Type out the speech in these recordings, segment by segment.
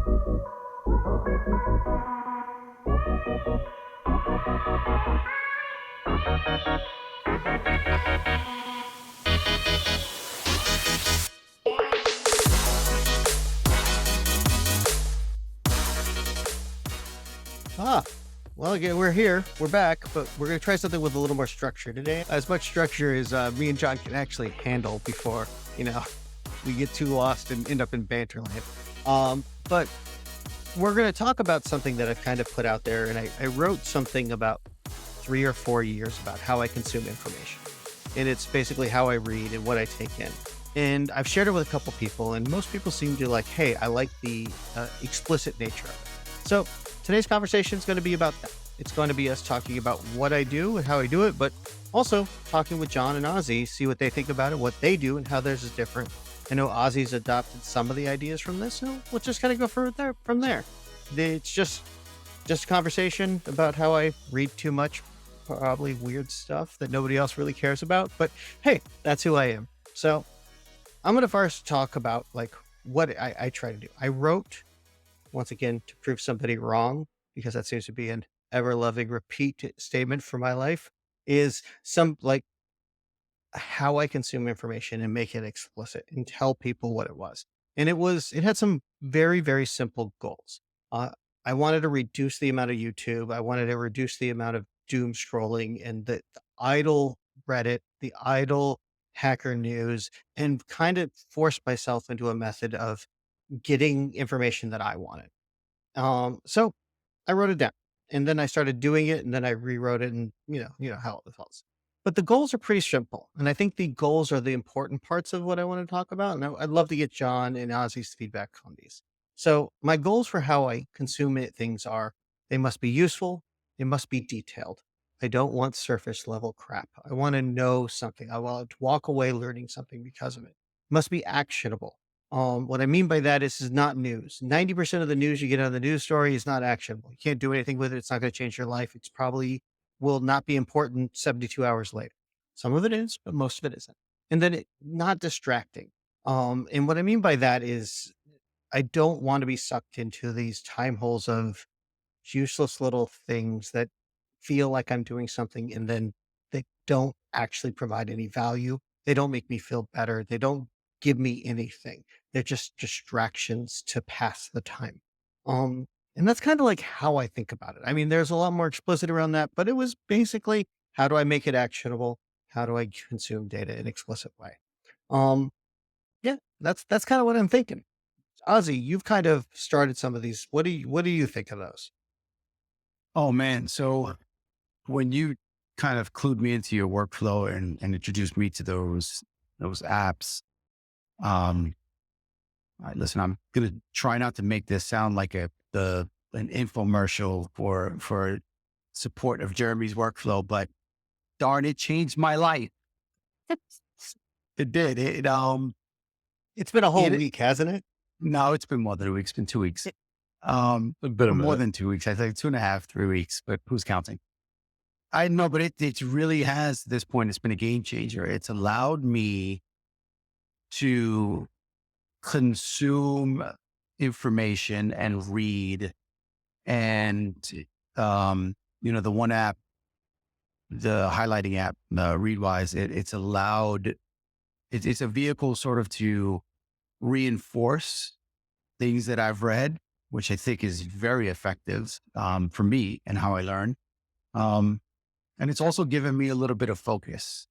Well, again, we're here. We're back, but we're going to try something with a little more structure today. As much structure as me and John can actually handle before, we get too lost and end up in banter land. But we're going to talk about something that I've kind of put out there, and I wrote something about 3 or 4 years about how I consume information. And it's basically how I read and what I take in. And I've shared it with a couple people, and most people seem to like, hey, I like the explicit nature of it. So today's conversation is going to be about that. It's going to be us talking about what I do and how I do it, but also talking with John and Ossie, see what they think about it, what they do, and how theirs is different. I know Ossie's adopted some of the ideas from this, so we'll just kind of go from there. It's just a conversation about how I read too much, probably weird stuff that nobody else really cares about, but hey, that's who I am. So I'm going to first talk about what I try to do. I wrote, once again, to prove somebody wrong, because that seems to be an ever-loving repeat statement for my life, is how I consume information and make it explicit and tell people what it was. And it had some very, very simple goals. I wanted to reduce the amount of YouTube. I wanted to reduce the amount of doom scrolling and the idle Reddit, the idle hacker news, and kind of force myself into a method of getting information that I wanted. So I wrote it down, and then I started doing it, and then I rewrote it, and you know how it falls. But the goals are pretty simple, and I think the goals are the important parts of what I want to talk about. And I'd love to get John and Ossie's feedback on these. So my goals for how I consume things are: they must be useful, they must be detailed. I don't want surface level crap. I want to know something. I want to walk away learning something because of it. Must be actionable. What I mean by that is not news. 90% of the news you get on the news story is not actionable. You can't do anything with it. It's not going to change your life. It's probably will not be important 72 hours later. Some of it is, but most of it isn't. And then not distracting. And what I mean by that is I don't want to be sucked into these time holes of useless little things that feel like I'm doing something and then they don't actually provide any value. They don't make me feel better. They don't give me anything. They're just distractions to pass the time. And that's kind of like how I think about it. I mean, there's a lot more explicit around that, but it was basically, how do I make it actionable? How do I consume data in an explicit way? Yeah, that's kind of what I'm thinking. Ossie, you've kind of started some of these. What do you think of those? Oh man. So when you kind of clued me into your workflow and introduced me to those apps, listen, I'm going to try not to make this sound like an infomercial for support of Jeremy's workflow, but darn, it changed my life. It did. It's been a whole week, hasn't it? No, it's been more than a week. It's been 2 weeks. A bit of more than 2 weeks. I think 2.5, 3 weeks, but who's counting? I know, but it really has, at this point, it's been a game changer. It's allowed me to consume information and read. And, the one app, the highlighting app, Readwise, it's a vehicle sort of to reinforce things that I've read, which I think is very effective for me and how I learn. And it's also given me a little bit of focus.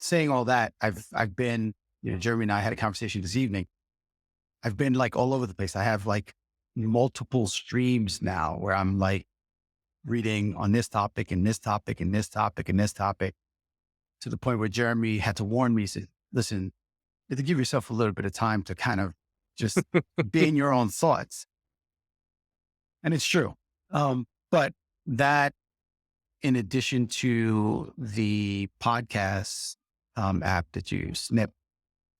Saying all that, I've been, Jeremy and I had a conversation this evening. I've been all over the place. I have multiple streams now where I'm reading on this topic and this topic and this topic and this topic, to the point where Jeremy had to warn me, said, listen, you have to give yourself a little bit of time to kind of just be in your own thoughts. And it's true. But that, in addition to the podcast app that you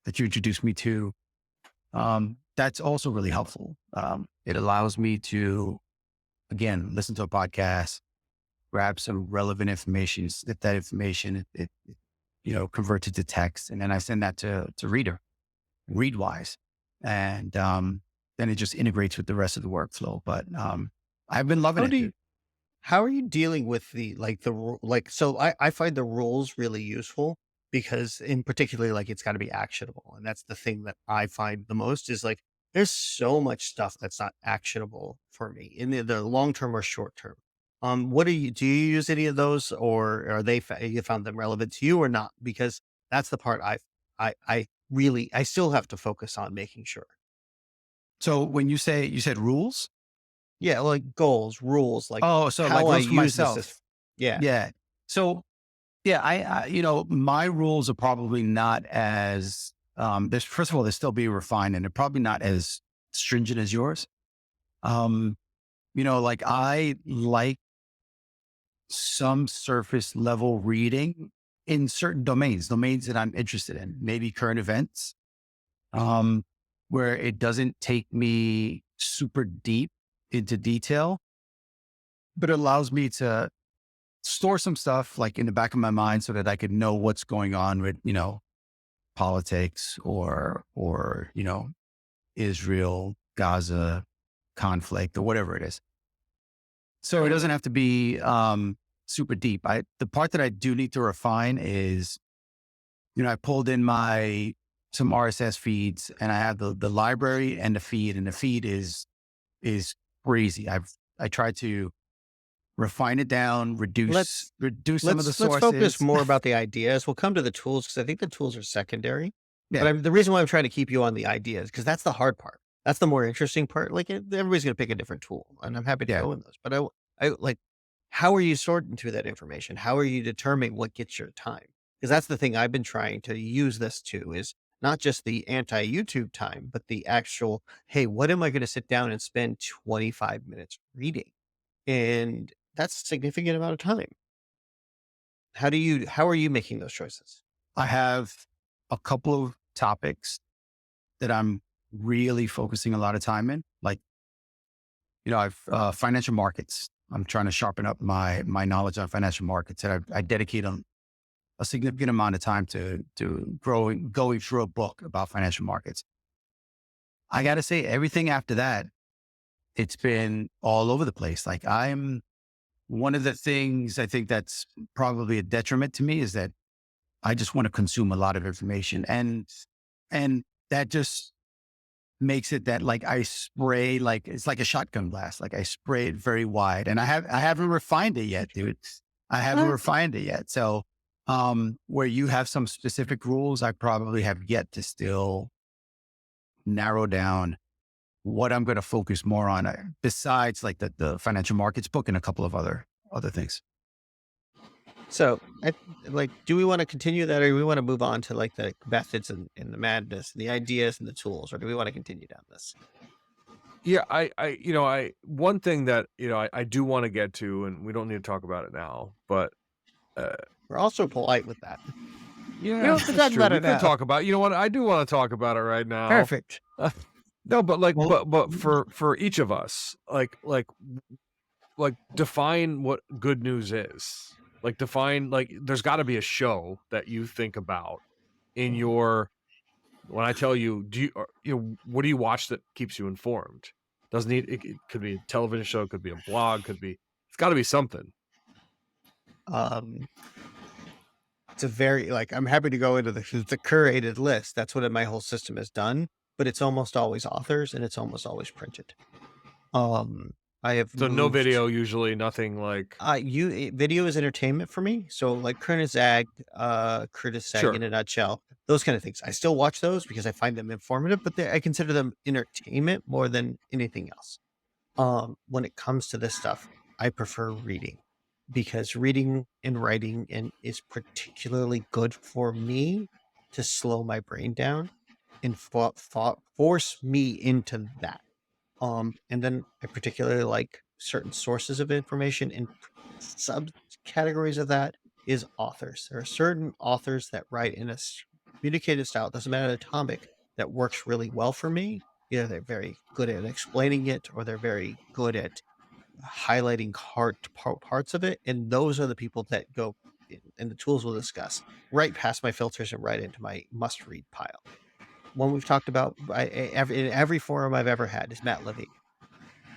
introduced me to, that's also really helpful. It allows me to, again, listen to a podcast, grab some relevant information, snip that information, it converts it to text, and then I send that to Readwise. And then it just integrates with the rest of the workflow. But I've been loving How it, do you dude. how are you dealing with so I find the rules really useful because in particular, like it's got to be actionable. And that's the thing that I find the most is like there's so much stuff that's not actionable for me in the long term or short term. What do you use any of those or are you found them relevant to you or not? Because that's the part I really I still have to focus on making sure. So when you said rules, Yeah, like goals, rules, like oh, so like how I rules for use the system. myself. Yeah. Yeah. So yeah, my rules are probably not as there's first of all, they're still being refined and they're probably not as stringent as yours. Um, like I like some surface level reading in certain domains that I'm interested in, maybe current events, um, where it doesn't take me super deep into detail, but it allows me to store some stuff like in the back of my mind so that I could know what's going on with, politics or, Israel, Gaza conflict or whatever it is. So it doesn't have to be super deep. The part that I do need to refine is, I pulled in some RSS feeds and I have the library and the feed is crazy. I tried to refine it down, Let's reduce some of the let's focus sources. more about the ideas. We'll come to the tools because I think the tools are secondary. But Yeah, the reason why I'm trying to keep you on the ideas because that's the hard part. That's the more interesting part. Like everybody's going to pick a different tool, and I'm happy to yeah. go in those. But I like how are you sorting through that information? How are you determining what gets your time? Because that's the thing I've been trying to use this to is not just the anti YouTube time, but the actual hey, what am I going to sit down and spend 25 minutes reading? And that's a significant amount of time. How are you making those choices? I have a couple of topics that I'm really focusing a lot of time in. Like, I've financial markets. I'm trying to sharpen up my knowledge on financial markets, and I dedicate a significant amount of time to going through a book about financial markets. I got to say, everything after that, it's been all over the place. Like one of the things I think that's probably a detriment to me is that I just want to consume a lot of information, and that just makes it that like I spray like it's like a shotgun blast. Like I spray it very wide, and I haven't refined it yet, dude. I haven't Uh, refined it yet. So, where you have some specific rules, I probably have yet to still narrow down what I'm going to focus more on, besides like the financial markets book and a couple of other things. so, do we want to continue that, or do we want to move on to like the methods and the madness, and the ideas and the tools, or do we want to continue down this? Yeah, one thing that, I do wanna get to, and we don't need to talk about it now, but, uh, We're also polite with that. We yeah, don't have to that's talk true. about We it could now. talk about you know what? I do wanna talk about it right now. Perfect. No, but, like, Well, but for each of us, define what good news is. Like, define there's gotta be a show that you think about in your when I tell you, what do you watch that keeps you informed? Doesn't need it could be a television show, it could be a blog, could be it's gotta be something. Um, it's a very like I'm happy to go into the curated list. That's what my whole system has done, but it's almost always authors and it's almost always printed. Um, I have So no moved video usually, nothing like video is entertainment for me. So like Curtis Zag in sure. a nutshell, those kind of things. I still watch those because I find them informative, but I consider them entertainment more than anything else. When it comes to this stuff, I prefer reading because reading and writing and is particularly good for me to slow my brain down and force me into that. And then I particularly like certain sources of information and subcategories of that is authors. There are certain authors that write in a communicative style, it doesn't matter the topic, that works really well for me. Either they're very good at explaining it or they're very good at highlighting parts of it. And those are the people that go, and the tools we'll discuss, right past my filters and right into my must read pile. one we've talked about in every forum I've ever had is Matt Levine.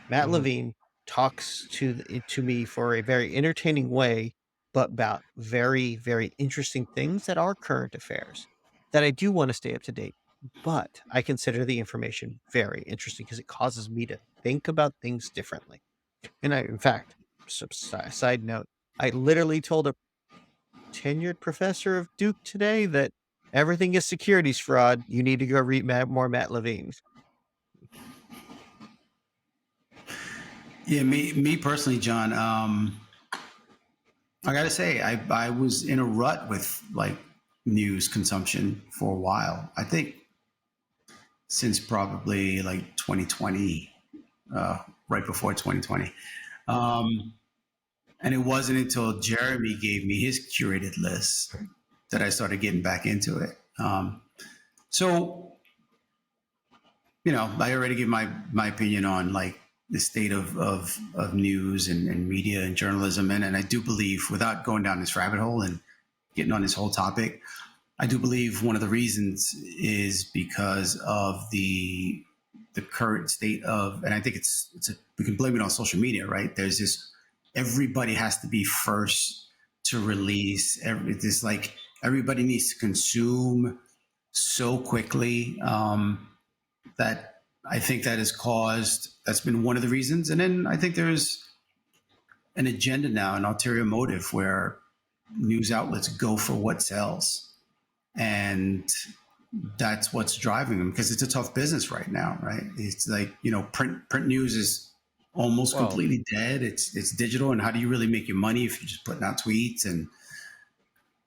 Matt Mhm. Levine talks to me for a very entertaining way, but about very, very interesting things that are current affairs that I do want to stay up to date. But I consider the information very interesting because it causes me to think about things differently. And in fact, side note, I literally told a tenured professor of Duke today that everything is securities fraud. You need to go read more Matt Levine. Yeah, me personally, John. I gotta say, I was in a rut with like news consumption for a while. I think since probably like 2020, right before 2020. Um, and it wasn't until Jeremy gave me his curated list that I started getting back into it. So I already gave my opinion on like the state of news and media and journalism. And I do believe, without going down this rabbit hole and getting on this whole topic, I do believe one of the reasons is because of the current state of, and I think we can blame it on social media, right? There's this, everybody has to be first to release. This like everybody needs to consume so quickly. That I think that's been one of the reasons. And then I think there's an agenda now, an ulterior motive where news outlets go for what sells. And that's what's driving them because it's a tough business right now, right? It's like, print news is almost Well, completely dead. It's digital. And how do you really make your money if you're just putting out tweets? And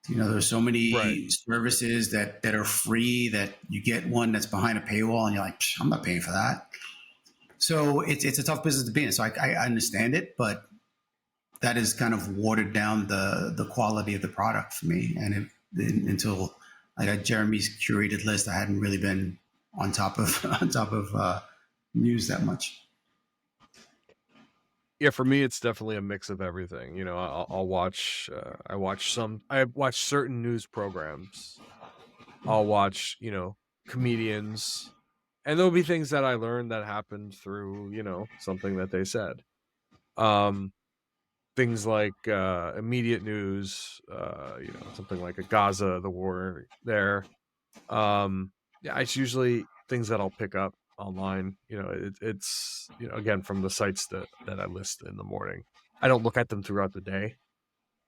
there's so right. many services that are free that you get one that's behind a paywall and you're like, I'm not paying for that. So it's a tough business to be in. So I understand it, but that has kind of watered down the quality of the product for me. And until I got Jeremy's curated list, I hadn't really been on top of news that much. Yeah, for me, it's definitely a mix of everything. I'll watch. I watch certain news programs. I'll watch, comedians, and there'll be things that I learned that happened through, something that they said. Um, Things like immediate news, something like a Gaza, the war there. Yeah, it's usually things that I'll pick up online. It's again from the sites that I list in the morning. I don't look at them throughout the day. At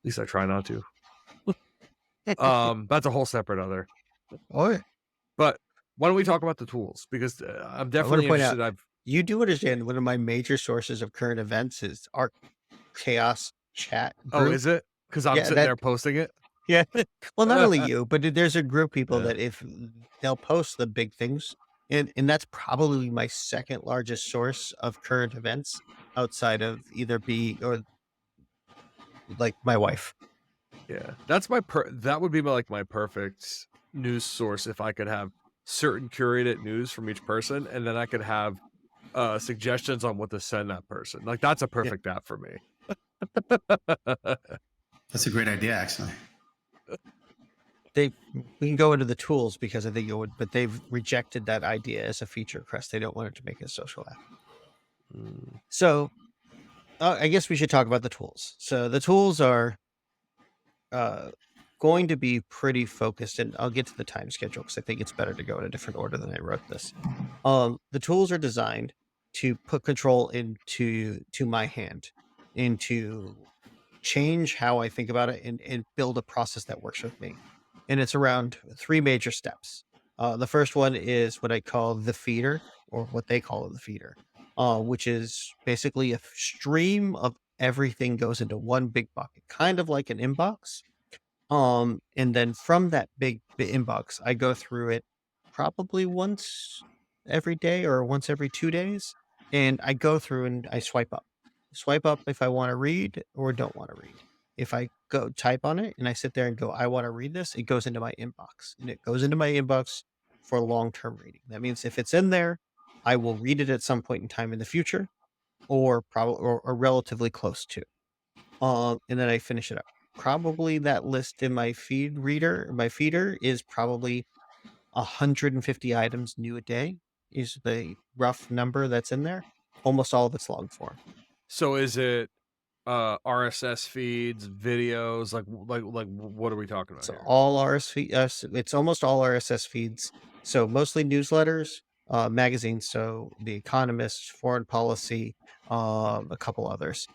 least I try not to. That's a whole separate other. Oh, yeah. But why don't we talk about the tools? Because I'm I want definitely to point out, interested. you do understand one of my major sources of current events is our chaos chat Oh, group. is it? Because I'm Yeah, sitting there posting it. yeah. Well, not only you, but there's a group of people Yeah. that if they'll post the big things, and that's probably my second largest source of current events outside of either B or like my wife. Yeah, that's that would be my perfect news source if I could have certain curated news from each person, and then I could have suggestions on what to send that person. Like that's a Yeah, perfect app for me. That's a great idea, actually. we can go into the tools because I think it would, but they've rejected that idea as a feature request. They don't want it to make it a social app. Mm, So I guess we should talk about the tools. So the tools are uh, going to be pretty focused, and I'll get to the time schedule because I think it's better to go in a different order than I wrote this. The tools are designed to put control to my hand, and to change how I think about it, and build a process that works with me. And it's around three major steps. The first one is what I call the feeder, or what they call the feeder, which is basically a stream of everything goes into one big bucket, kind of like an inbox. And then from that big inbox, I go through it probably once every day or once every 2 days. And I go through and I swipe up. Swipe up if I want to read or don't want to read. If I go type on it and I sit there and go, I want to read this, it goes into my inbox. And it goes into my inbox for long-term reading. That means if it's in there, I will read it at some point in time in the future, or probably or relatively close to. And then I finish it up. Probably that list in my feeder is probably 150 items new a day is the rough number that's in there. Almost all of it's long form. So is it RSS feeds, videos, like what are we talking about So here? all it's almost all RSS feeds. So mostly newsletters, magazines. So The Economist, Foreign Policy, a couple others.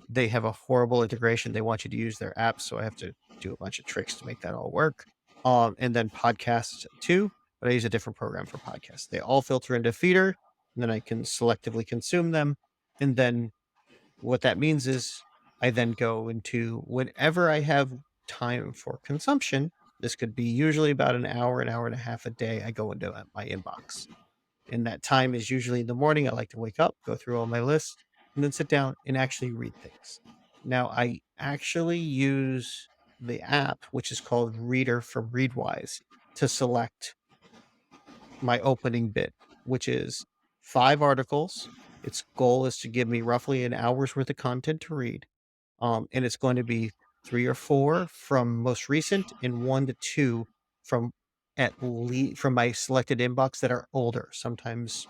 They have a horrible integration. They want you to use their apps, so I have to do a bunch of tricks to make that all work. And then podcasts too, but I use a different program for podcasts. They all filter into Feeder, and then I can selectively consume them. And then what that means is I then go into whenever I have time for consumption. This could be usually about an hour and a half a day. I go into my inbox. And that time is usually in the morning. I like to wake up, go through all my lists, and then sit down and actually read things. Now, I actually use the app, which is called Reader from Readwise, to select my opening bid, which is 5 articles. Its goal is to give me roughly an hour's worth of content to read. And it's going to be 3 or 4 from most recent and 1 to 2 from from my selected inbox that are older, sometimes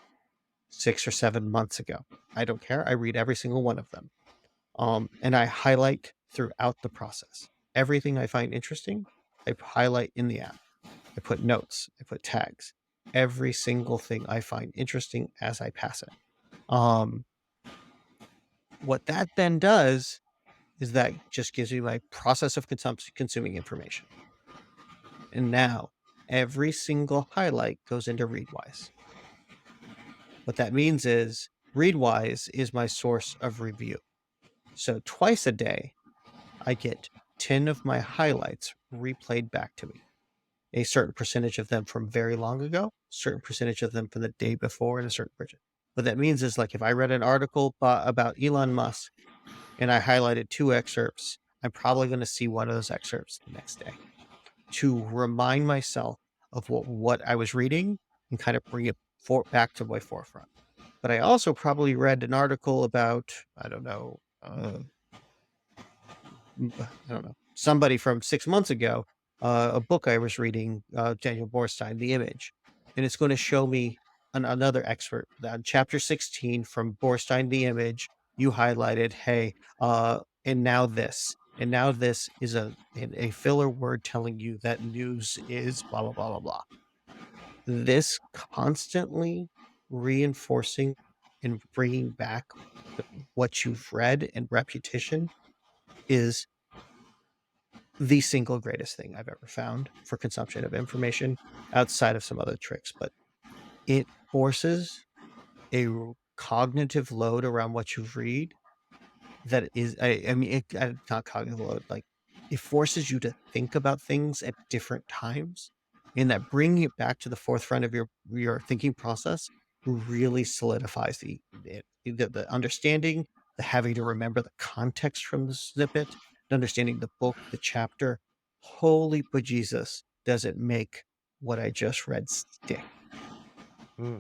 6 or 7 months ago. I don't care. I read every single one of them. And I highlight throughout the process. Everything I find interesting, I highlight in the app. I put notes, I put tags. Every single thing I find interesting as I pass it. What that then does is that just gives me my process of consuming information. And now every single highlight goes into Readwise. What that means is Readwise is my source of review. So twice a day, I get 10 of my highlights replayed back to me. A certain percentage of them from very long ago, certain percentage of them from the day before, and a certain percentage. What that means is, like, if I read an article about Elon Musk and I highlighted 2 excerpts, I'm probably going to see one of those excerpts the next day to remind myself of what I was reading and kind of bring it back to my forefront. But I also probably read an article about, I don't know, somebody from 6 months ago, a book I was reading, Daniel Borstein, The Image. And it's going to show me another expert. Chapter 16 from Borstein, The Image, you highlighted, hey, and now this. And now this is a filler word telling you that news is blah, blah, blah, blah, blah. This constantly reinforcing and bringing back what you've read and repetition is the single greatest thing I've ever found for consumption of information, outside of some other tricks. But it forces a cognitive load around what you read that is, not cognitive load, like, it forces you to think about things at different times, and that bringing it back to the forefront of your thinking process really solidifies the understanding, the having to remember the context from the snippet, the understanding the book, the chapter. Holy bejesus, does it make what I just read stick.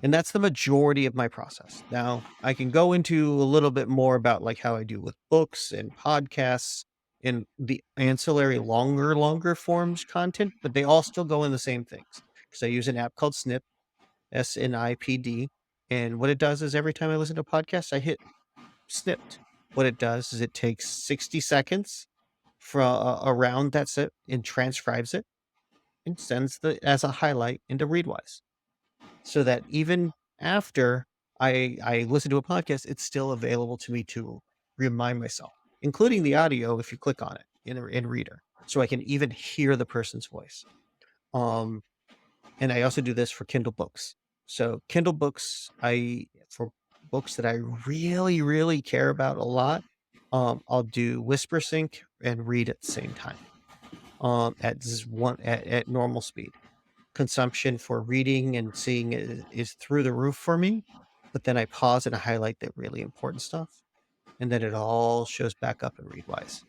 And that's the majority of my process. Now, I can go into a little bit more about, like, how I do with books and podcasts and the ancillary longer forms content, but they all still go in the same things. Because I use an app called Snip, SNIPD. And what it does is every time I listen to a podcast, I hit snipped. What it does is it takes 60 seconds from around that snip and transcribes it and sends as a highlight into Readwise, so that even after I listen to a podcast, it's still available to me to remind myself, including the audio if you click on it in Reader, so I can even hear the person's voice. And I also do this for Kindle books. So Kindle books, for books that I really, really care about a lot, I'll do whisper sync and read at the same time, at normal speed. Consumption for reading and seeing is through the roof for me, but then I pause and I highlight the really important stuff, and then it all shows back up in Readwise.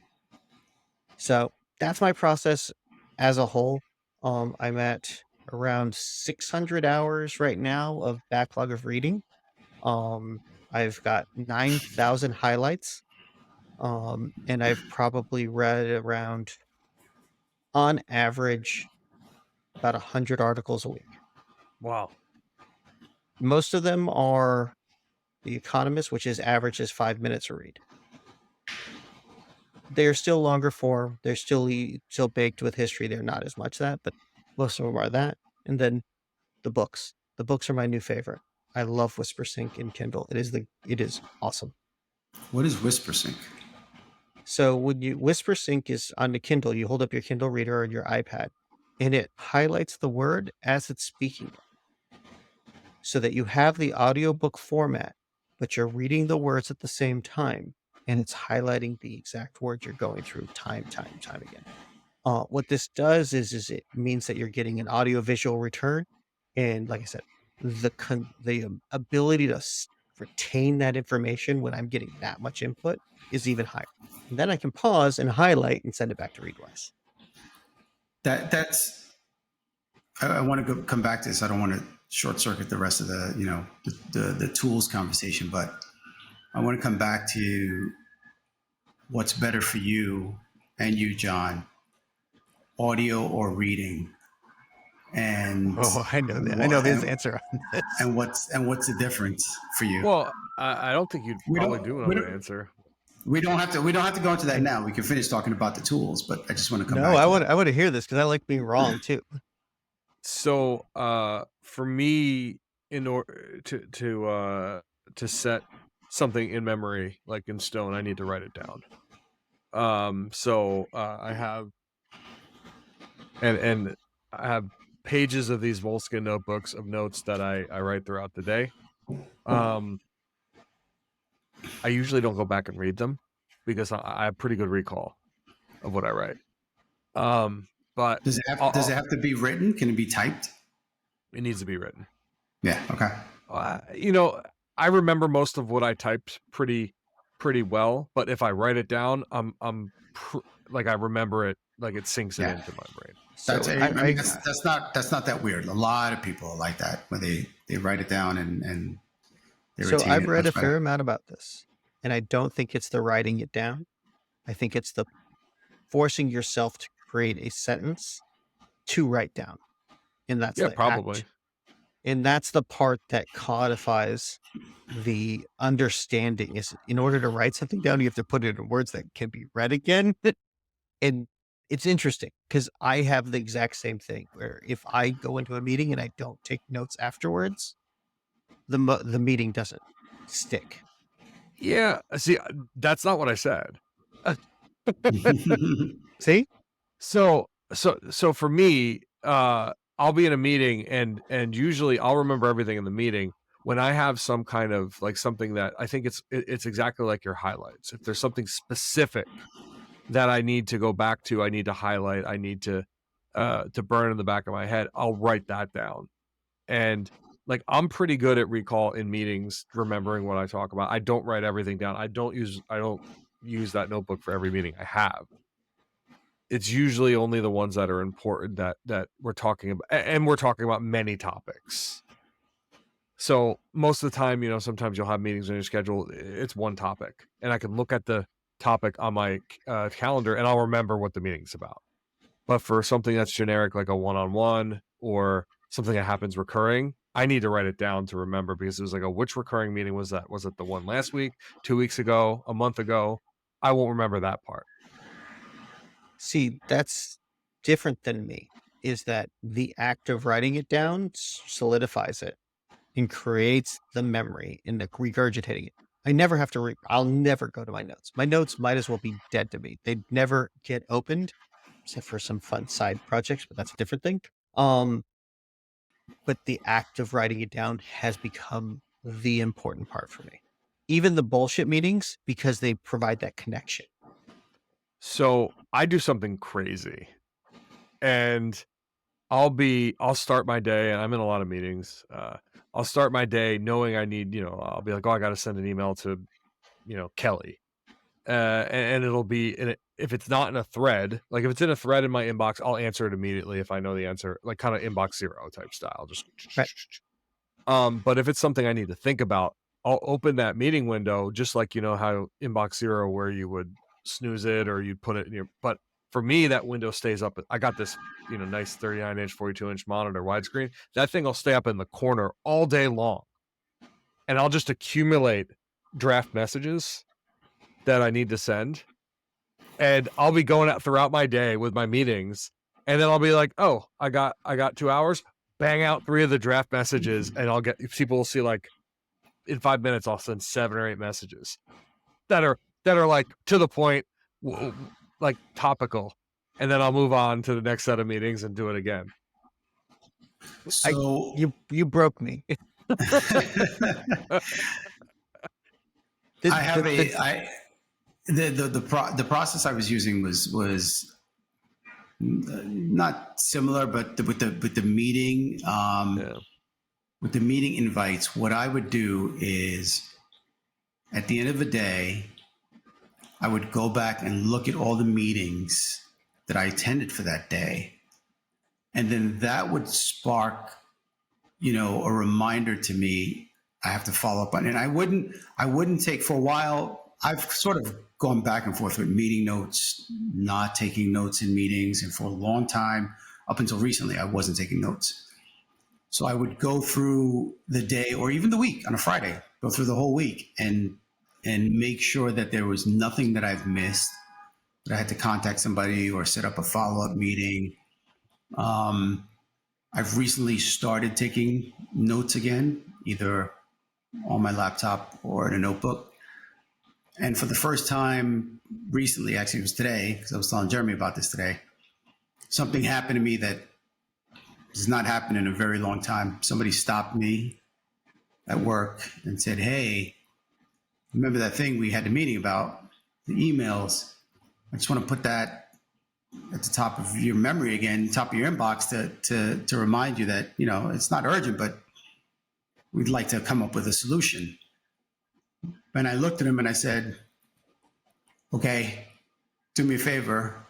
So that's my process as a whole. I'm at around 600 hours right now of backlog of reading. I've got 9,000 highlights, and I've probably read around, on average, about 100 articles a week. Wow. Most of them are The Economist, which is average is 5 minutes a read. They're still longer form. They're still baked with history. They're not as much that, but most of them are that. And then the books. The books are my new favorite. I love WhisperSync in Kindle. It is awesome. What is WhisperSync? So when you WhisperSync is on the Kindle, you hold up your Kindle reader or your iPad, and it highlights the word as it's speaking it, so that you have the audiobook format, but you're reading the words at the same time, and it's highlighting the exact word you're going through time again. What this does is it means that you're getting an audio visual return, and like I said, the ability to retain that information when I'm getting that much input is even higher. And then I can pause and highlight and send it back to Readwise. That's I want to come back to this. I don't want to short circuit the rest of the tools conversation, but I want to come back to what's better for you and you, John, audio or reading, and I know that. I know his answer on this. and what's the difference for you? Well, I don't think you'd probably do an answer. We don't have to go into that now. We can finish talking about the tools, but I just want to come back. No, I want to hear this because I like being wrong too. So, for me, in order to set something in memory, like in stone, I need to write it down. So I have, and I have pages of these Moleskine notebooks of notes that I write throughout the day. I usually don't go back and read them because I have pretty good recall of what I write. But does it have to be written? Can it be typed? It needs to be written. Yeah. Okay. I remember most of what I typed pretty well, but if I write it down, like I remember it, like it sinks it into my brain. That's not that weird. A lot of people are like that when they write it down and they retain it. So I've read a fair amount about this, and I don't think it's the writing it down. I think it's the forcing yourself to create a sentence to write down. And that's probably. And that's the part that codifies the understanding. Is in order to write something down, you have to put it in words that can be read again. And it's interesting because I have the exact same thing where if I go into a meeting and I don't take notes afterwards, the meeting doesn't stick. Yeah. See, that's not what I said. See? So for me, I'll be in a meeting and usually I'll remember everything in the meeting when I have some kind of like something that I think it's exactly like your highlights. If there's something specific that I need to go back to, I need to highlight, I need to burn in the back of my head, I'll write that down. And like I'm pretty good at recall in meetings, remembering what I talk about. I don't write everything down. I don't use that notebook for every meeting I have. It's usually only the ones that are important that we're talking about, and we're talking about many topics. So most of the time, sometimes you'll have meetings on your schedule. It's one topic, and I can look at the topic on my calendar, and I'll remember what the meeting's about. But for something that's generic, like a one-on-one or something that happens recurring, I need to write it down to remember because it was like, which recurring meeting was that? Was it the one last week, 2 weeks ago, a month ago? I won't remember that part. See, that's different than me, is that the act of writing it down solidifies it and creates the memory and the regurgitating it. I never have to I'll never go to my notes. My notes might as well be dead to me. They'd never get opened except for some fun side projects, but that's a different thing. But the act of writing it down has become the important part for me. Even the bullshit meetings, because they provide that connection. So I do something crazy and I'll start my day, and I'm in a lot of meetings. I'll start my day knowing I need, I'll be like, I got to send an email to, Kelly. And it'll be if it's not in a thread, like if it's in a thread in my inbox, I'll answer it immediately if I know the answer, like kind of inbox zero type style. Just right. But if it's something I need to think about, I'll open that meeting window just like how inbox zero where you would snooze it or you'd put it in but for me, that window stays up. I got this, nice 39-inch, 42-inch monitor widescreen. That thing will stay up in the corner all day long. And I'll just accumulate draft messages that I need to send. And I'll be going out throughout my day with my meetings. And then I'll be like, oh, I got 2 hours, bang out 3 of the draft messages. And people will see like in 5 minutes, I'll send 7 or 8 messages that are like to the point, like topical. And then I'll move on to the next set of meetings and do it again. So you broke me. The process I was using was not similar, but with the meeting with the meeting invites, what I would do is at the end of the day, I would go back and look at all the meetings that I attended for that day, and then that would spark, a reminder to me. I have to follow up on it. And I wouldn't take, for a while, I've sort of gone back and forth with meeting notes, not taking notes in meetings. And for a long time, up until recently, I wasn't taking notes. So I would go through the day or even the week on a Friday, go through the whole week and make sure that there was nothing that I've missed, that I had to contact somebody or set up a follow-up meeting. I've recently started taking notes again, either on my laptop or in a notebook. And for the first time recently, actually it was today, because I was telling Jeremy about this today, something happened to me that has not happened in a very long time. Somebody stopped me at work and said, hey, remember that thing we had the meeting about, the emails? I just want to put that at the top of your memory again, top of your inbox to remind you that, it's not urgent, but we'd like to come up with a solution. And I looked at him and I said, okay, do me a favor,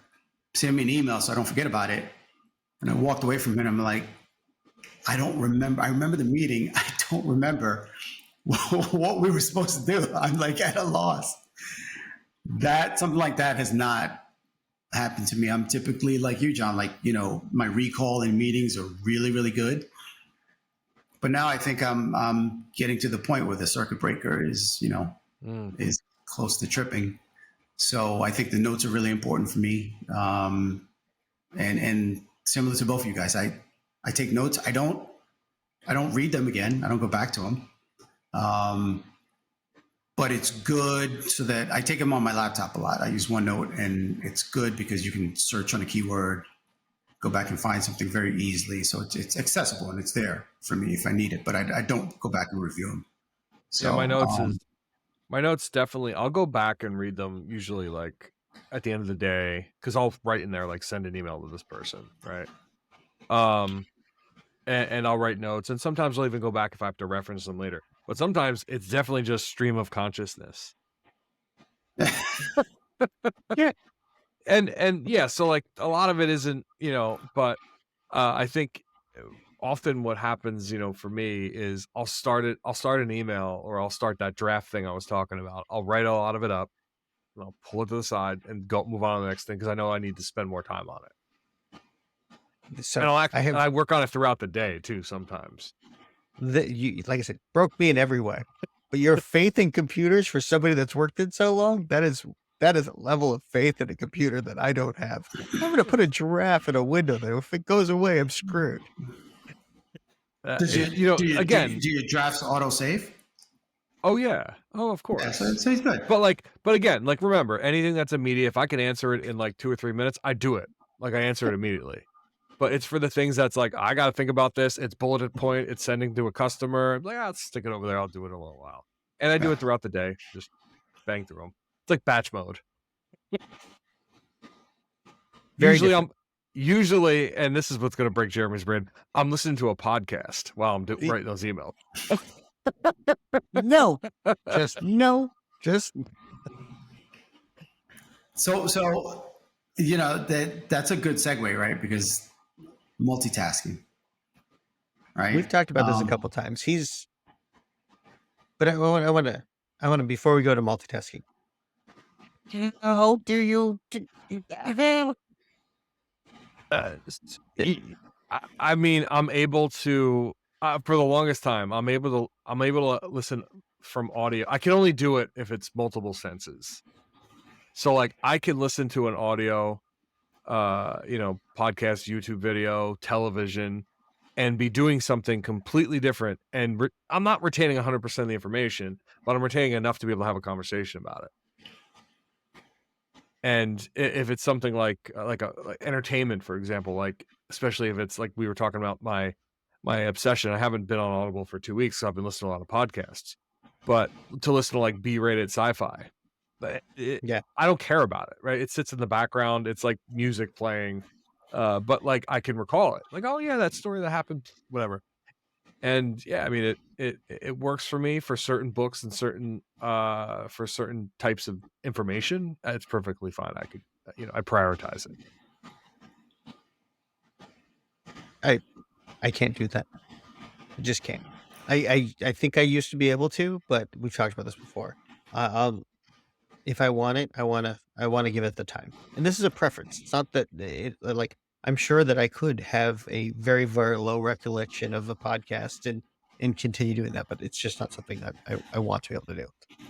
send me an email so I don't forget about it. And I walked away from him and I'm like, I don't remember. I remember the meeting. I don't remember what we were supposed to do. I'm like at a loss. Something like that has not happened to me. I'm typically like you, John, like, my recall in meetings are really, really good. But now I think I'm getting to the point where the circuit breaker is, is close to tripping. So I think the notes are really important for me. And similar to both of you guys, I take notes. I don't read them again. I don't go back to them. But it's good so that I take them on my laptop a lot. I use OneNote, and it's good because you can search on a keyword, go back and find something very easily. So it's accessible and it's there for me if I need it, but I don't go back and review them. So yeah, my notes definitely, I'll go back and read them usually like at the end of the day, because I'll write in there like send an email to this person, right? And I'll write notes, and sometimes I'll even go back if I have to reference them later. But sometimes it's definitely just stream of consciousness. Yeah. And yeah, so like a lot of it isn't, but I think often what happens, for me is I'll start an email, or I'll start that draft thing I was talking about. I'll write a lot of it up and I'll pull it to the side and move on to the next thing, because I know I need to spend more time on it. So and I work on it throughout the day too sometimes. You, like I said, broke me in every way. But your faith in computers for somebody that's worked in so long, that is a level of faith in a computer that I don't have. I'm going to put a giraffe in a window there. If it goes away, I'm screwed. Do your drafts auto save? Oh yeah. Oh, of course. Yeah, so it's good. But again, like remember, anything that's immediate, if I can answer it in like 2 or 3 minutes, I do it. Like I answer it immediately. But it's for the things that's like, I got to think about this. It's bulleted point. It's sending to a customer. I'm like, I'll stick it over there. I'll do it in a little while. And I do it throughout the day. Just bang through them. It's like batch mode. Usually, and this is what's going to break Jeremy's brain, I'm listening to a podcast while I'm writing those emails. So that's a good segue, right? Because multitasking, right? We've talked about this a couple times. But I want to before we go to multitasking. How do you? I mean, I'm able to for the longest time, I'm able to listen from audio. I can only do it if it's multiple senses. So like I can listen to an audio, podcast, YouTube video, television, and be doing something completely different. And I'm not retaining 100% of the information, but I'm retaining enough to be able to have a conversation about it. And if it's something like entertainment, for example, like especially if it's like we were talking about my obsession, I haven't been on Audible for 2 weeks, so I've been listening to a lot of podcasts. But to listen to like B-rated sci-fi, Yeah. I don't care about it, right? It sits in the background. It's like music playing, but like I can recall it, like, oh yeah, that story that happened, whatever. And yeah, I mean, it works for me for certain books and certain for certain types of information. It's perfectly fine. I could, I prioritize it. I can't do that. I just can't. I think I used to be able to, but we've talked about this before. If I want it, I want to give it the time. And this is a preference. It's not that like I'm sure that I could have a very, very low recollection of a podcast and continue doing that, but it's just not something that I want to be able to do.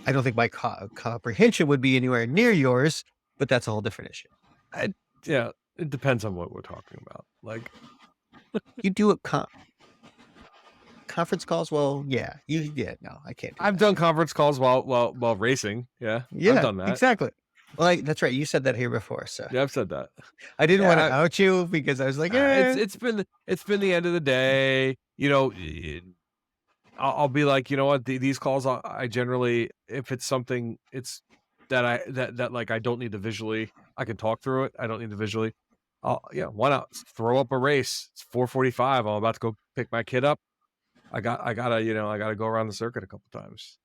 I don't think my comprehension would be anywhere near yours, but that's a whole different issue. Yeah, it depends on what we're talking about. Like You do it conference calls. Well, yeah, no, I can't. I've done conference calls while racing. Yeah, Yeah, I've done that. exactly. Well, that's right. You said that here before, so Yeah, I've said that. I didn't want to out you because I was like, it's been the end of the day. I'll be like, you know what? These calls, I generally, if it's something, it's that like I don't need to visually, I can talk through it. I don't need to visually. Why not throw up a race? It's 4:45. I'm about to go pick my kid up. I gotta go around the circuit a couple times.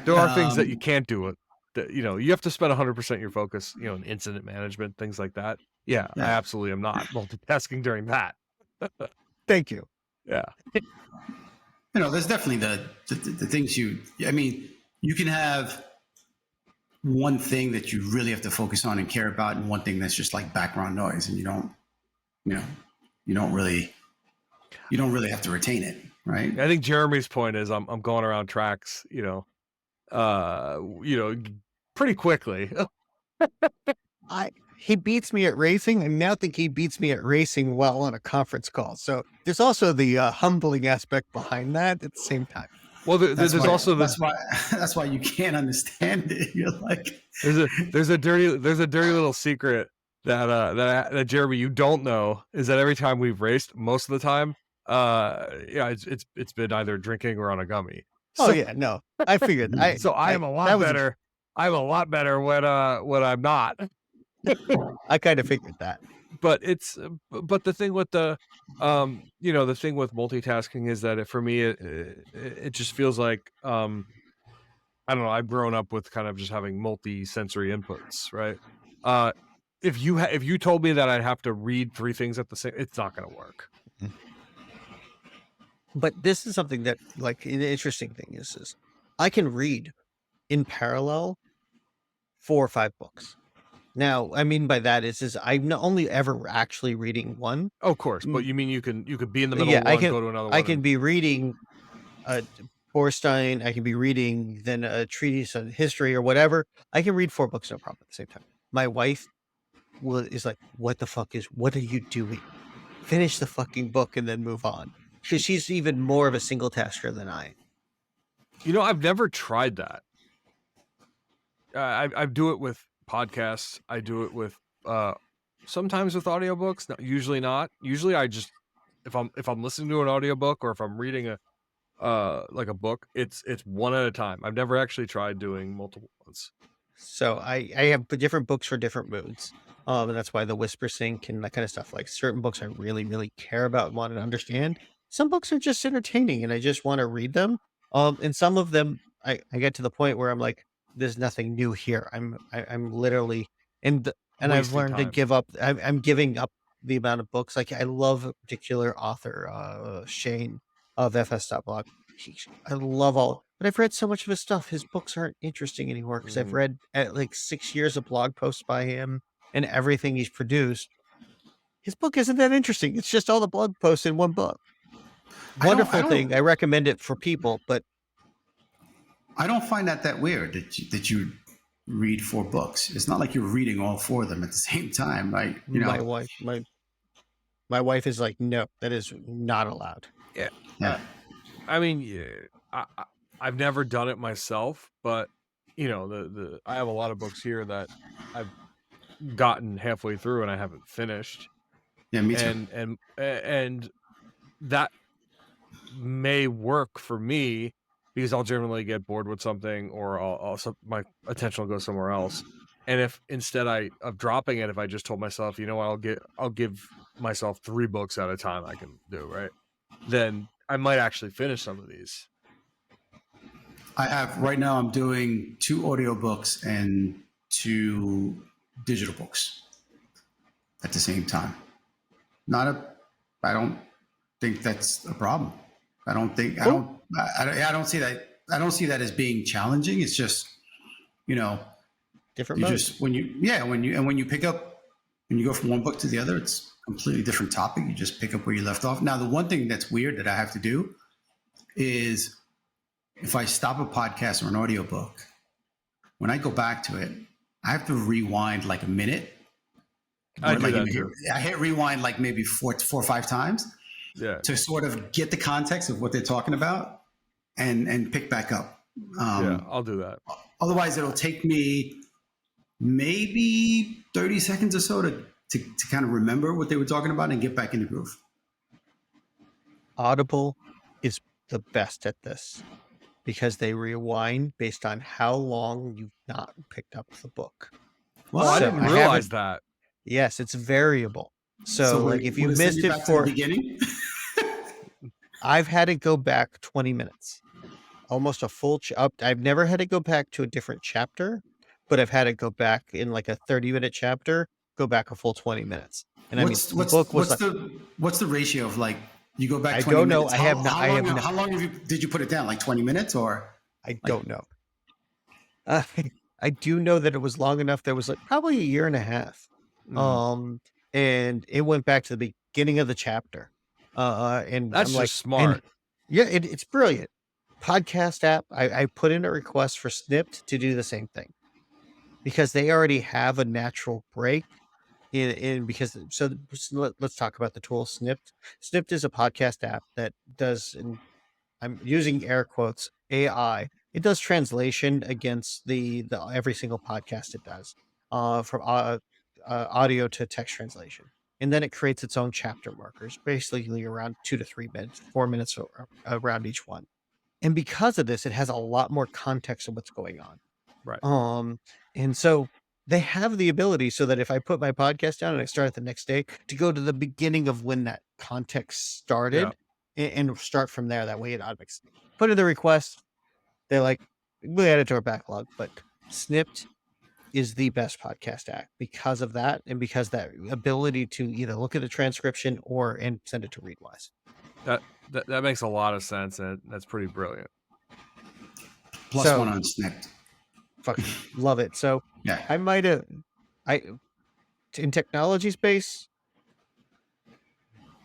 There are things that you can't do it. That, you have to spend 100% your focus, in incident management, things like that. Yeah, I absolutely am not multitasking during that. thank you. Yeah. There's definitely the things you can have one thing that you really have to focus on and care about, and one thing that's just like background noise, and you don't really have to retain it, right? I think Jeremy's point is I'm going around tracks, pretty quickly. He beats me at racing. I now think he beats me at racing well on a conference call. So there's also the humbling aspect behind that at the same time. Well, there's also that's why you can't understand it. You're like, there's a dirty little secret that Jeremy, you don't know, is that every time we've raced, most of the time, it's been either drinking or on a gummy. So, no, I figured. I am a lot better. I'm a lot better when I'm not. I kind of figured that. But the thing with the thing with multitasking is that for me it just feels like I don't know, I've grown up with kind of just having multi-sensory inputs, right? If you told me that I'd have to read 3 things at the same, it's not going to work. But this is something that, like, the interesting thing is I can read in parallel 4 or 5 books. Now, I mean by that is I'm not only ever actually reading one. Oh, of course, but you mean you could be in the middle of one, go to another one. I can be reading Borstein. I can be reading then a treatise on history or whatever. I can read 4 books no problem at the same time. My wife is like, what are you doing? Finish the fucking book and then move on. Because she's even more of a single tasker than I. I've never tried that. I do it with podcasts. I do it with sometimes with audiobooks. Usually not. Usually I just if I'm listening to an audiobook or if I'm reading a book, it's one at a time. I've never actually tried doing multiple ones. So I have different books for different moods. And that's why the whisper sync and that kind of stuff. Like certain books I really, really care about and want to understand. Some books are just entertaining and I just want to read them. And some of them I get to the point where I'm like, there's nothing new here. I'm literally and I've learned to give up. I'm giving up the amount of books. Like I love a particular author, Shane of FS.blog. I love but I've read so much of his stuff. His books aren't interesting anymore because I've read like 6 years of blog posts by him and everything he's produced. His book isn't that interesting. It's just all the blog posts in one book. Wonderful thing. I recommend it for people, but I don't find that weird that you read 4 books. It's not like you're reading all 4 of them at the same time, right? You my know, wife, my wife is like, no, that is not allowed. yeah. I mean, yeah, I've never done it myself, but you know, I have a lot of books here that I've gotten halfway through and I haven't finished, Yeah, me too. and that may work for me because I'll generally get bored with something, or my attention will go somewhere else. And if instead of dropping it, if I just told myself, you know what, I'll give myself 3 books at a time I can do, right? Then I might actually finish some of these. I have right now. I'm doing 2 audiobooks and 2 digital books at the same time. I don't think that's a problem. I don't see that. I don't see that as being challenging. It's just, you know, Different you modes. just when you go from one book to the other, it's a completely different topic. You just pick up where you left off. Now, the one thing that's weird that I have to do is if I stop a podcast or an audiobook, when I go back to it, I have to rewind like a minute. I do Like that too. I hit rewind like maybe four or 5 times Yeah. to sort of get the context of what they're talking about and pick back up. Yeah, I'll do that. Otherwise, it'll take me maybe 30 seconds or so to kind of remember what they were talking about and get back in the groove. Audible is the best at this because they rewind based on how long you've not picked up the book. Well, I So didn't I realize that. Yes, it's variable. So like if you would it send missed it back to for, the beginning, I've had it go back 20 minutes, almost a full. I've never had it go back to a different chapter, but I've had it go back in like a 30-minute chapter, go back a full 20 minutes. And I mean, the book was like, what's the ratio of like you go back I 20 don't know. minutes? I have not. I have not. How long did you put it down? Like 20 minutes or? I don't know. I do know that it was long enough. There was like probably a year and a half. And it went back to the beginning of the chapter. And That's I'm like, just smart. yeah, it's brilliant. Podcast app. I put in a request for Snipped to do the same thing because they already have a natural break in because let's talk about the tool Snipped. Snipped is a podcast app that does, and I'm using air quotes, AI. It does translation against the every single podcast it does, from audio to text translation, and then it creates its own chapter markers, basically around 2 to 3 minutes, 4 minutes around each one. And because of this, it has a lot more context of what's going on. Right. And so they have the ability so that if I put my podcast down and I start it the next day, to go to the beginning of when that context started and start from there. That way it automatically put in the request. They're like, we add it to our backlog, but Snipped is the best podcast app because of that. And because that ability to either look at the transcription and send it to Readwise. That makes a lot of sense, and that's pretty brilliant. Plus 1 on Snipped. Fucking love it. So Yeah. in technology space,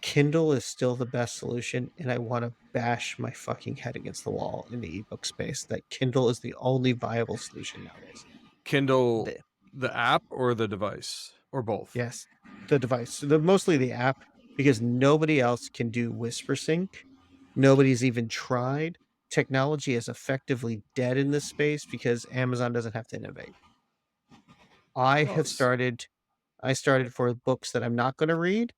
Kindle is still the best solution, and I want to bash my fucking head against the wall in the ebook space that Kindle is the only viable solution nowadays. Kindle, the app or the device, or both? Yes, the device, mostly the app, because nobody else can do whisper sync. Nobody's even tried. Technology is effectively dead in this space because Amazon doesn't have to innovate. I started for books that I'm not going to read.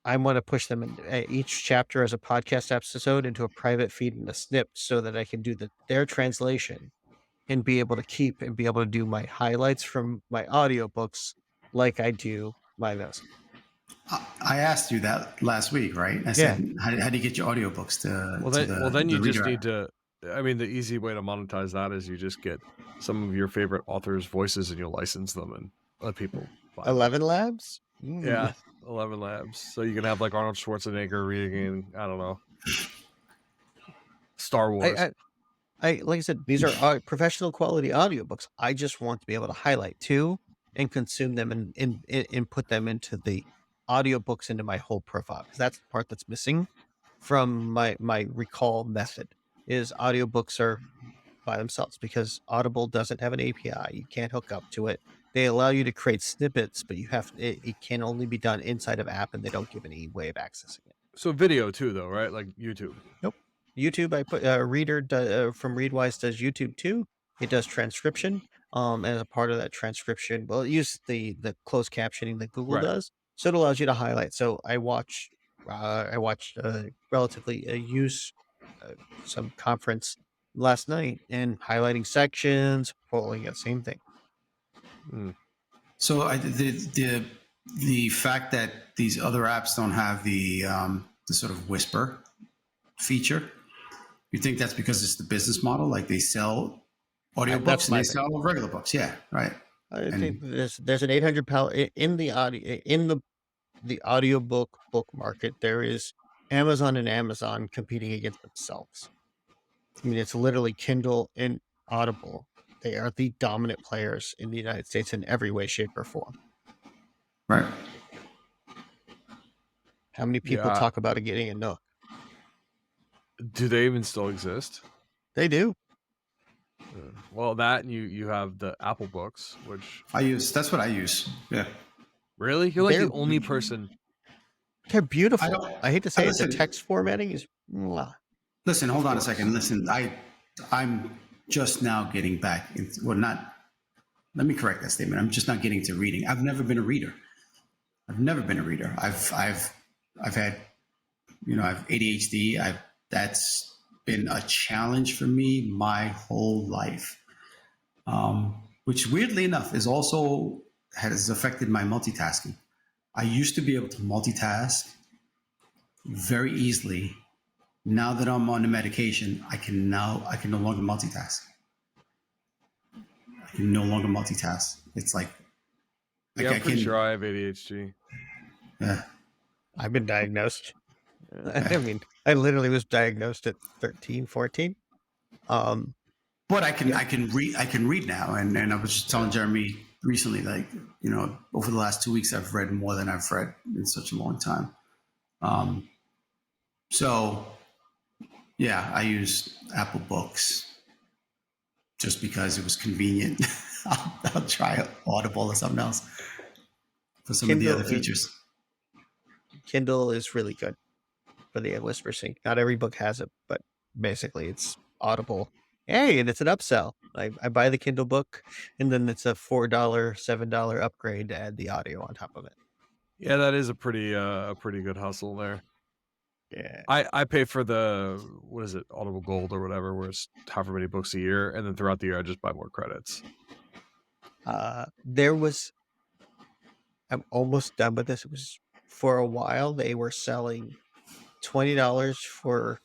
I want to push them in each chapter as a podcast episode into a private feed and a snip so that I can do their translation and be able to do my highlights from my audiobooks like I do my notes. I asked you that last week, right? I said, how do you get your audiobooks to then you just reader need to, I mean, the easy way to monetize that is you just get some of your favorite authors' voices and you'll license them and let people buy them. 11 Labs? Yeah, 11 Labs. So you can have like Arnold Schwarzenegger reading, I don't know, Star Wars. I like I said, these are professional quality audiobooks. I just want to be able to highlight too and consume them and put them into the audiobooks into my whole profile, because that's the part that's missing from my recall method. Is audiobooks are by themselves because Audible doesn't have an API. You can't hook up to it. They allow you to create snippets, but it can only be done inside of app, and they don't give any way of accessing it. So video too, though, right? Like YouTube. Nope. YouTube, I put Reader from Readwise does YouTube too. It does transcription. As a part of that transcription, well, it uses the closed captioning that Google Right. does, so it allows you to highlight. So I watched relatively use some conference last night and highlighting sections, pulling it, same thing. So the fact that these other apps don't have the sort of whisper feature, you think that's because it's the business model? Like they sell audiobooks and they sell regular books. Yeah, right. I think there's an 800 pound in the audio in the audiobook book market. There is Amazon and Amazon competing against themselves. I mean, it's literally Kindle and Audible. They are the dominant players in the United States in every way, shape, or form. Right. How many people talk about getting a Nook? Do they even still exist? They do. Well, that and you have the Apple Books, which that's what I use. Yeah. Really? You're like the only person. They're beautiful. I hate to say it, the text formatting is. Listen, hold on a second. Listen, I'm just now getting back. Let me correct that statement. I'm just not getting to reading. I've never been a reader. I've had, I have ADHD. That's been a challenge for me my whole life, which weirdly enough has affected my multitasking. I used to be able to multitask very easily. Now that I'm on the medication, I can no longer multitask. I can no longer multitask. It's like I'm pretty sure I have ADHD. Yeah. I've been diagnosed. I mean, I literally was diagnosed at 13, 14. But I can read now, and I was just telling Jeremy recently, like, over the last 2 weeks, I've read more than I've read in such a long time. So yeah, I use Apple Books just because it was convenient. I'll try Audible or something else for some of the other features. Kindle is really good for the whisper sync. Not every book has it, but basically it's Audible. Hey, and it's an upsell. I buy the Kindle book, and then it's a $4, $7 upgrade to add the audio on top of it. Yeah, that is a pretty good hustle there. Yeah, I pay for the Audible Gold or whatever, where it's however many books a year, and then throughout the year I just buy more credits. I'm almost done with this. It was for a while they were selling $20 for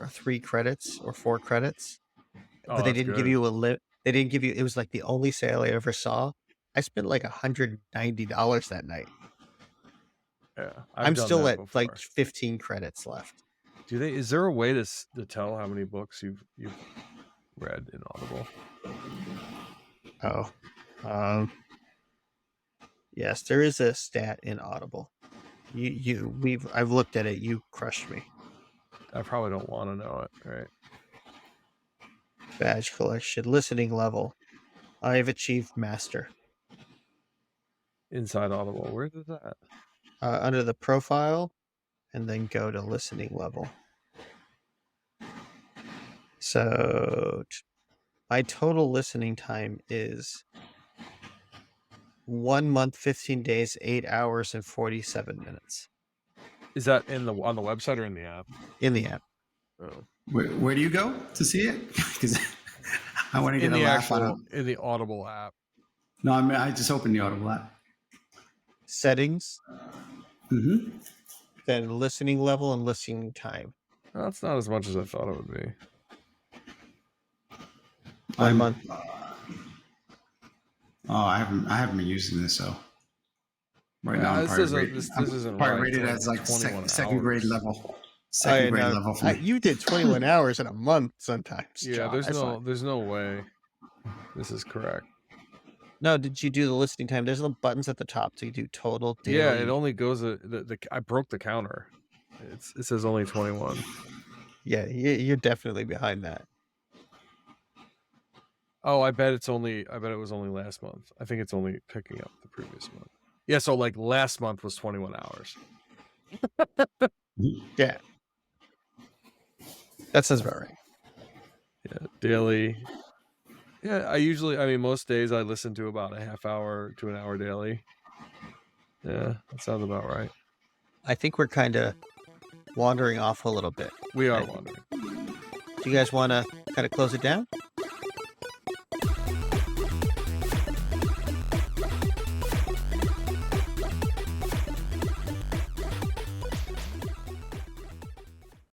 3 credits or 4 credits, but they didn't give you a limit. They didn't give you. It was like the only sale I ever saw. I spent like $190 that night. Yeah, I'm still at like 15 credits left. Is there a way to tell how many books you've read in Audible? Yes, there is a stat in Audible. I've looked at it. You crushed me. I probably don't want to know it, right? Badge collection, listening level. I've achieved master. Inside Audible, where is that? Under the profile, and then go to listening level. So my total listening time is 1 month, 15 days, 8 hours, and 47 minutes. Is that on the website or in the app? In the app. Oh. Where do you go to see it? Because I want to get a laugh in the Audible app. No, I just opened the Audible app. Settings. Mm-hmm. Then listening level and listening time. That's not as much as I thought it would be. I'm on. I haven't been using this, so right now I'm probably rated as like second grade level. second I grade know. level for me. You did 21 hours in a month sometimes. Yeah, John. there's no way this is correct. No, did you do the listening time? There's little buttons at the top. So you do total daily. Yeah, it only goes I broke the counter. It says only 21. Yeah, you're definitely behind that. Oh, I bet it was only last month. I think it's only picking up the previous month. Yeah, so like last month was 21 hours. Yeah. That sounds about right. Yeah, daily. Yeah, most days I listen to about a half hour to an hour daily. Yeah, that sounds about right. I think we're kind of wandering off a little bit. We are Right. wandering. Do you guys want to kind of close it down?